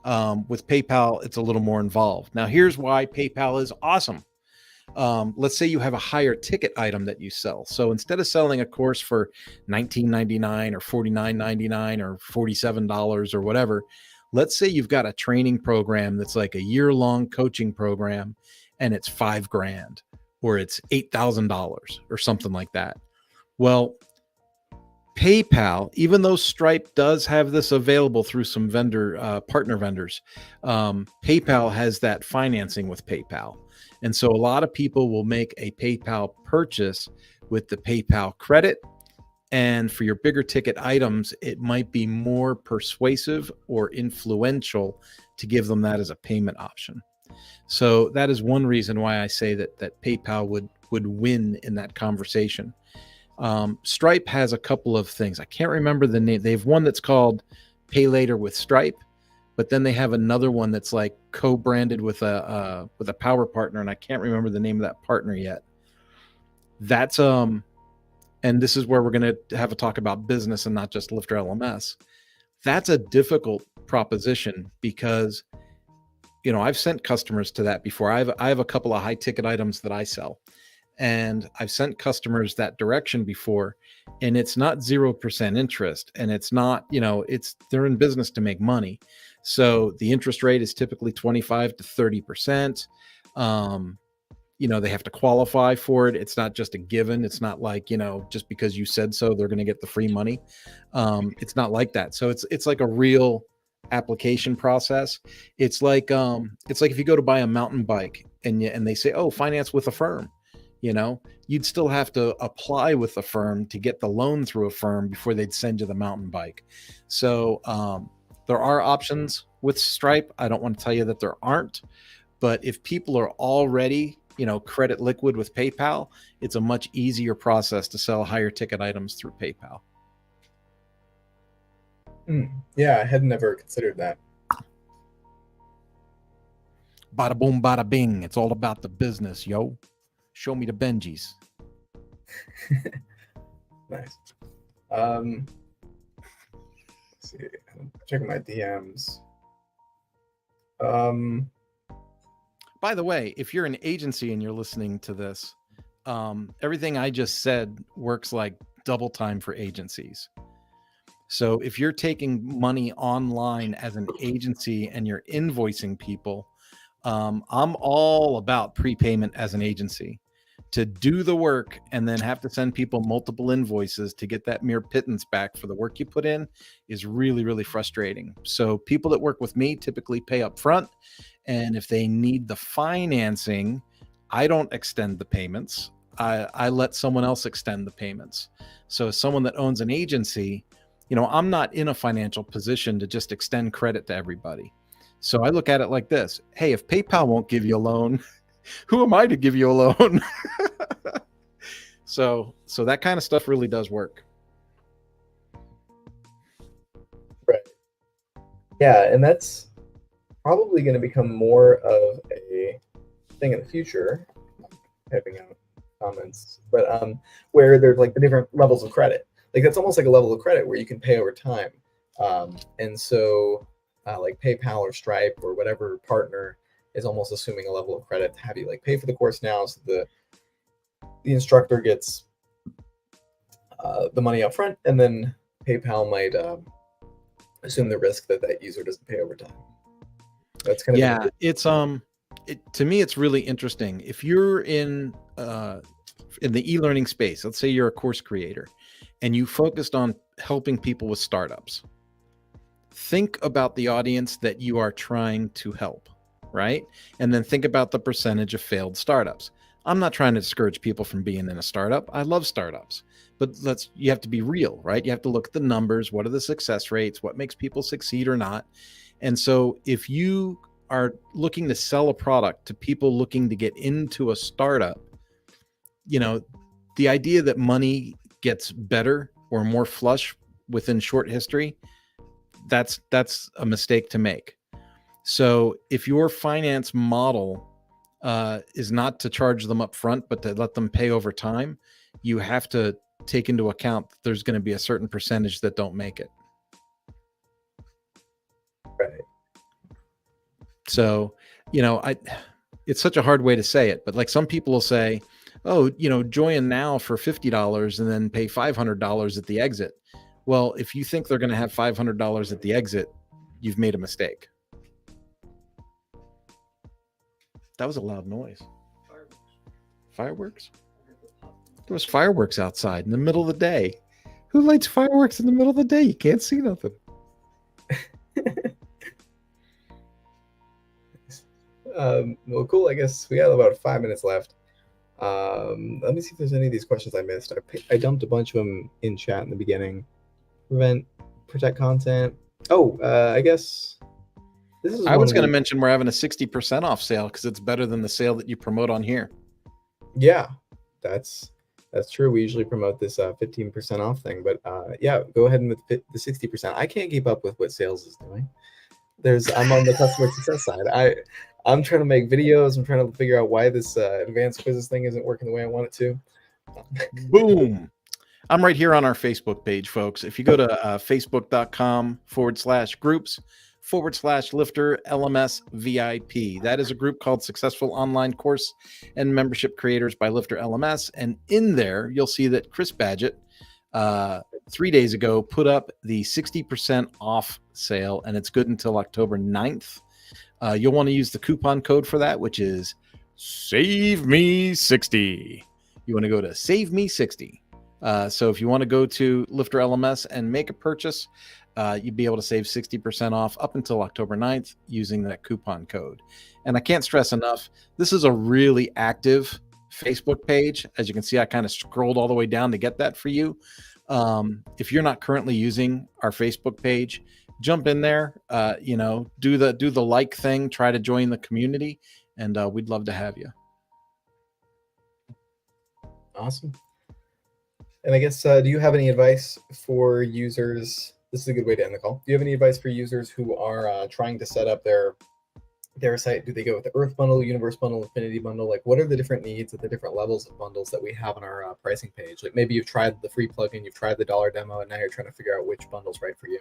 With PayPal, it's a little more involved. Now, here's why PayPal is awesome. Let's say you have a higher ticket item that you sell. So instead of selling a course for $19.99 or $49.99 or $47 or whatever, let's say you've got a training program that's like a year-long coaching program, and it's $5,000 or it's $8,000 or something like that. Well, PayPal, even though Stripe does have this available through some partner vendors, PayPal has that financing with PayPal. And so a lot of people will make a PayPal purchase with the PayPal credit. And for your bigger ticket items, it might be more persuasive or influential to give them that as a payment option. So that is one reason why I say that PayPal would win in that conversation. Stripe has a couple of things. I can't remember the name. They have one that's called Pay Later with Stripe, but then they have another one that's like co-branded with a power partner, and I can't remember the name of that partner yet. That's and this is where we're going to have a talk about business and not just LifterLMS. That's a difficult proposition because I've sent customers to that before. I have a couple of high ticket items that I sell, and I've sent customers that direction before, and it's not 0% interest, and it's not, they're in business to make money. So the interest rate is typically 25 to 30%. They have to qualify for it. It's not just a given. It's not like, just because you said so, they're going to get the free money. It's not like that. So it's like a real application process. It's like if you go to buy a mountain bike and they say, oh, finance with a firm, you'd still have to apply with a firm to get the loan through a firm before they'd send you the mountain bike. So there are options with Stripe. I don't want to tell you that there aren't, but if people are already credit liquid with PayPal, it's a much easier process to sell higher ticket items through PayPal. Yeah, I had never considered that. Bada boom, bada bing. It's all about the business, yo. Show me the Benjis. Nice. Let's see. I'm checking my DMs. By the way, if you're an agency and you're listening to this, everything I just said works like double time for agencies. So if you're taking money online as an agency and you're invoicing people, I'm all about prepayment as an agency. To do the work and then have to send people multiple invoices to get that mere pittance back for the work you put in is really, really frustrating. So people that work with me typically pay up front. And if they need the financing, I don't extend the payments. I let someone else extend the payments. So someone that owns an agency, I'm not in a financial position to just extend credit to everybody. So I look at it like this. Hey, if PayPal won't give you a loan, who am I to give you a loan? So that kind of stuff really does work. Yeah, and that's probably going to become more of a thing in the future. Typing out comments, but where there's like the different levels of credit. Like that's almost like a level of credit where you can pay over time. And so, like PayPal or Stripe or whatever partner is almost assuming a level of credit to have you like pay for the course now, so the instructor gets the money up front, and then PayPal might assume the risk that that user doesn't pay over time. That's kind of Yeah, it's to me it's really interesting. If you're in the e-learning space, let's say you're a course creator and you focused on helping people with startups, think about the audience that you are trying to help, right? And then think about the percentage of failed startups. I'm not trying to discourage people from being in a startup. I love startups, but you have to be real, right? You have to look at the numbers. What are the success rates? What makes people succeed or not? And so if you are looking to sell a product to people looking to get into a startup, you know, the idea that money gets better or more flush within short history, that's a mistake to make. So if your finance model is not to charge them up front, but to let them pay over time, you have to take into account that there's going to be a certain percentage that don't make it. right. So, it's such a hard way to say it, but like some people will say, oh, join now for $50 and then pay $500 at the exit. Well, if you think they're going to have $500 at the exit, you've made a mistake. That was a loud noise. Fireworks? There was fireworks outside in the middle of the day. Who lights fireworks in the middle of the day? You can't see nothing. Well, cool. I guess we got about 5 minutes left. Let me see if there's any of these questions I missed. I dumped a bunch of them in chat in the beginning. Protect content. Oh, I guess this is. I was going to mention we're having a 60% off sale because it's better than the sale that you promote on here. Yeah, that's true. We usually promote this 15% off thing, but yeah, go ahead and with the 60%. I can't keep up with what sales is doing. I'm on the customer success side. I'm trying to make videos. I'm trying to figure out why this advanced quizzes thing isn't working the way I want it to. Boom. I'm right here on our Facebook page, folks. If you go to facebook.com/groups/LifterLMS VIP, that is a group called Successful Online Course and Membership Creators by LifterLMS. And in there, you'll see that Chris Badgett 3 days ago put up the 60% off sale, and it's good until October 9th. You'll want to use the coupon code for that, which is SAVEME60. You want to go to SAVEME60. So if you want to go to LifterLMS and make a purchase, you'd be able to save 60% off up until October 9th using that coupon code. And I can't stress enough, this is a really active Facebook page. As you can see, I kind of scrolled all the way down to get that for you. If you're not currently using our Facebook page, jump in there, do the like thing, try to join the community, and we'd love to have you. Awesome. And I guess, do you have any advice for users? This is a good way to end the call. Do you have any advice for users who are trying to set up their site? Do they go with the Earth bundle, Universe bundle, Infinity bundle? Like, what are the different needs at the different levels of bundles that we have on our pricing page? Like, maybe you've tried the free plugin, you've tried the dollar demo, and now you're trying to figure out which bundle's right for you.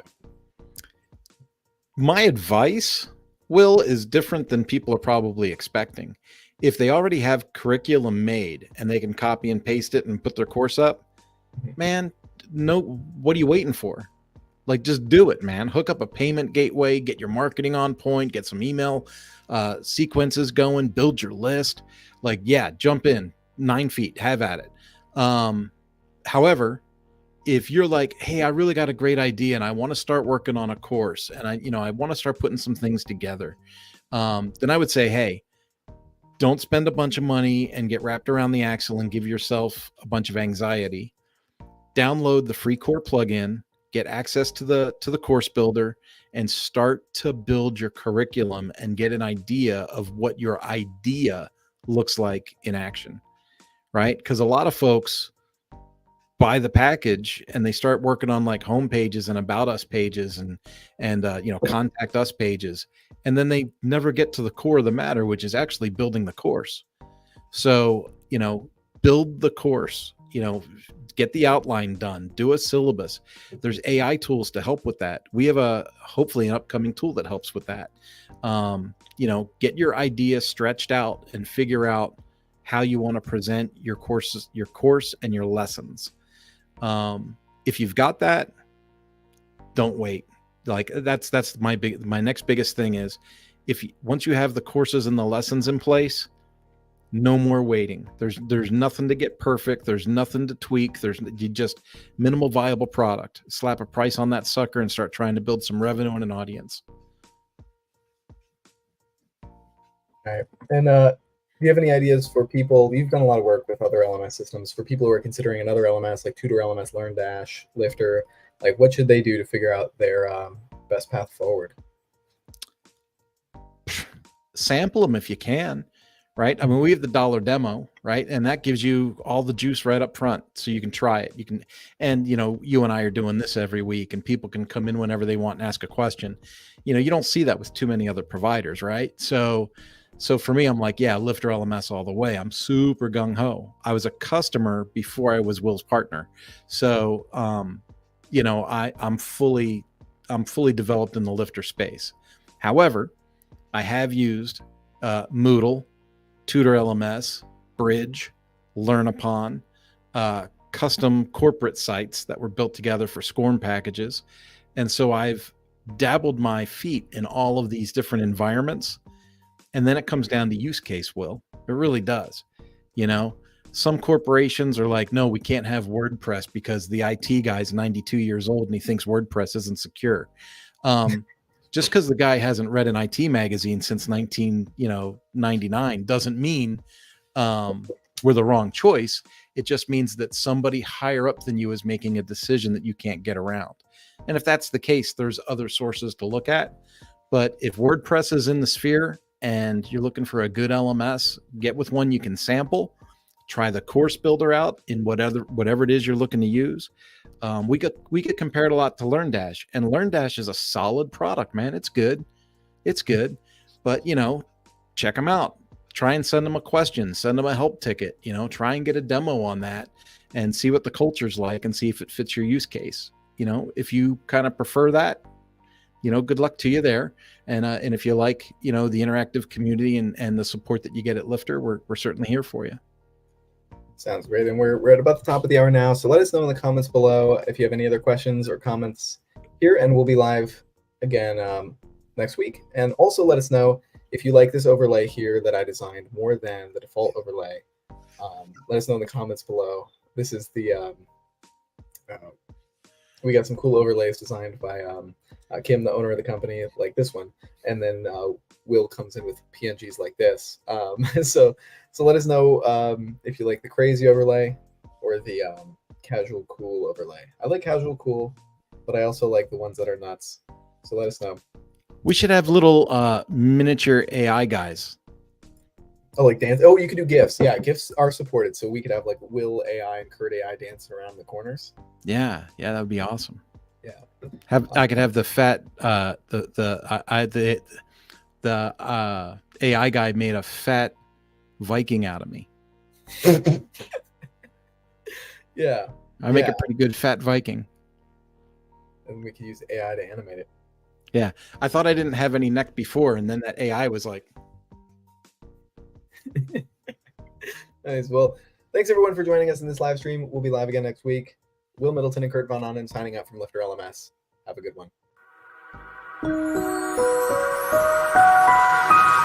My advice, Will, is different than people are probably expecting. If they already have curriculum made and they can copy and paste it and put their course up, man, no, what are you waiting for? Like, just do it, man. Hook up a payment gateway, get your marketing on point, get some email sequences going, build your list. Like, yeah, jump in 9 feet, have at it. However, if you're like, hey, I really got a great idea and I want to start working on a course and I want to start putting some things together, then I would say, hey, don't spend a bunch of money and get wrapped around the axle and give yourself a bunch of anxiety. Download the free core plugin, get access to the course builder, and start to build your curriculum and get an idea of what your idea looks like in action, right? Because a lot of folks buy the package and they start working on like home pages and about us pages and contact us pages, and then they never get to the core of the matter, which is actually building the course. So build the course, get the outline done, do a syllabus. There's AI tools to help with that. We have hopefully an upcoming tool that helps with that. Get your idea stretched out and figure out how you want to present your course and your lessons. If you've got that, don't wait. Like that's my next biggest thing is once you have the courses and the lessons in place, no more waiting. There's nothing to get perfect. There's nothing to tweak. You just minimal viable product. Slap a price on that sucker and start trying to build some revenue and an audience. All right. And do you have any ideas for people? You've done a lot of work with other LMS systems. For people who are considering another LMS like TutorLMS, LearnDash, Lifter, like what should they do to figure out their best path forward? Sample them if you can. Right. I mean, we have the $1 demo, right? And that gives you all the juice right up front. So you can try it. You can, and you and I are doing this every week and people can come in whenever they want and ask a question. You don't see that with too many other providers, right? So for me, I'm like, yeah, LifterLMS all the way. I'm super gung ho. I was a customer before I was Will's partner. So, I'm fully developed in the Lifter space. However, I have used Moodle, TutorLMS, Bridge, LearnUpon, custom corporate sites that were built together for SCORM packages. And so I've dabbled my feet in all of these different environments. And then it comes down to use case, Will. It really does. Some corporations are like, no, we can't have WordPress because the IT guy's 92 years old and he thinks WordPress isn't secure. Just because the guy hasn't read an IT magazine since 1999 doesn't mean we're the wrong choice. It just means that somebody higher up than you is making a decision that you can't get around. And if that's the case, there's other sources to look at. But if WordPress is in the sphere and you're looking for a good LMS, get with one you can sample. Try the course builder out in whatever it is you're looking to use. We could compare it a lot to LearnDash, and LearnDash is a solid product, man. It's good, but check them out. Try and send them a question, send them a help ticket. Try and get a demo on that, and see what the culture's like, and see if it fits your use case. If you kind of prefer that, good luck to you there. And if you like, the interactive community and the support that you get at Lifter, we're certainly here for you. Sounds great. And we're at about the top of the hour now. So let us know in the comments below if you have any other questions or comments here, and we'll be live again next week. And also let us know if you like this overlay here that I designed more than the default overlay. Let us know in the comments below. This is the, we got some cool overlays designed by Kim, the owner of the company, like this one. And then Will comes in with PNGs like this. So let us know if you like the crazy overlay or the casual cool overlay. I like casual cool, but I also like the ones that are nuts. So let us know. We should have little miniature AI guys. Oh, like dance. Oh, you could do GIFs. Yeah, GIFs are supported. So we could have like Will AI and Kurt AI dancing around the corners. Yeah, that would be awesome. Yeah. I could have the fat the AI guy made a fat Viking out of me. Yeah. I make a pretty good fat Viking. And we could use AI to animate it. Yeah. I thought I didn't have any neck before, and then that AI was like. Nice. Well, thanks everyone for joining us in this live stream. We'll be live again next week. Will Middleton and Kurt Von Ahnen signing out from LifterLMS. Have a good one.